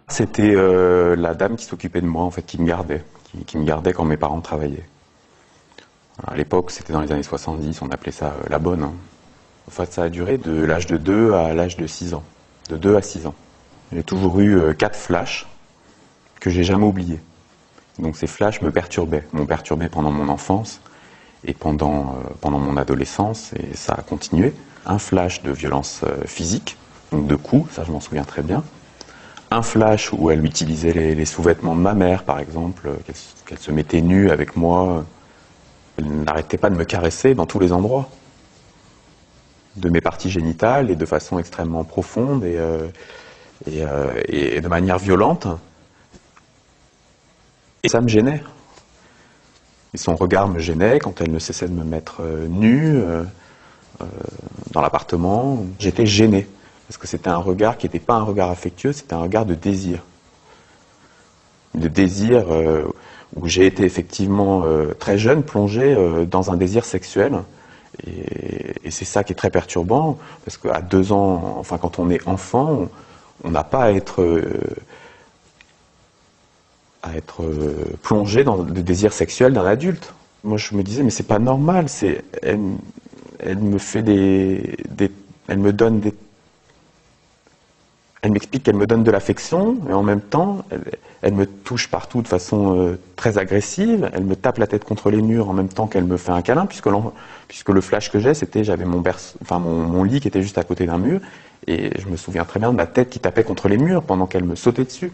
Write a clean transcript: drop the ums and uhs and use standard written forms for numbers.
C'était la dame qui s'occupait de moi, en fait, qui me gardait, qui me gardait quand mes parents travaillaient. À l'époque, c'était dans les années 70, on appelait ça la bonne, hein. En fait, ça a duré de l'âge de 2 à l'âge de 6 ans. De 2 à 6 ans. J'ai toujours eu 4 flashs que j'ai jamais oubliés. Donc ces flashs m'ont perturbé pendant mon enfance et pendant mon adolescence, et ça a continué. Un flash de violence physique, donc de coups, ça je m'en souviens très bien. Un flash où elle utilisait les sous-vêtements de ma mère, par exemple, qu'elle se mettait nue avec moi. Elle n'arrêtait pas de me caresser dans tous les endroits, de mes parties génitales, et de façon extrêmement profonde et de manière violente. Et ça me gênait. Et son regard me gênait quand elle ne cessait de me mettre nu dans l'appartement. J'étais gêné, parce que c'était un regard qui n'était pas un regard affectueux, c'était un regard de désir. De désir où j'ai été effectivement très jeune, plongé dans un désir sexuel. Et c'est ça qui est très perturbant, parce qu'à 2 ans, enfin quand on est enfant, on n'a pas à être plongé dans le désir sexuel d'un adulte. Moi je me disais, mais c'est pas normal, elle me fait elle me donne elle m'explique qu'elle me donne de l'affection, et en même temps, elle me touche partout de façon très agressive, elle me tape la tête contre les murs en même temps qu'elle me fait un câlin, puisque le flash que j'ai, c'était, j'avais mon lit qui était juste à côté d'un mur, et je me souviens très bien de ma tête qui tapait contre les murs pendant qu'elle me sautait dessus.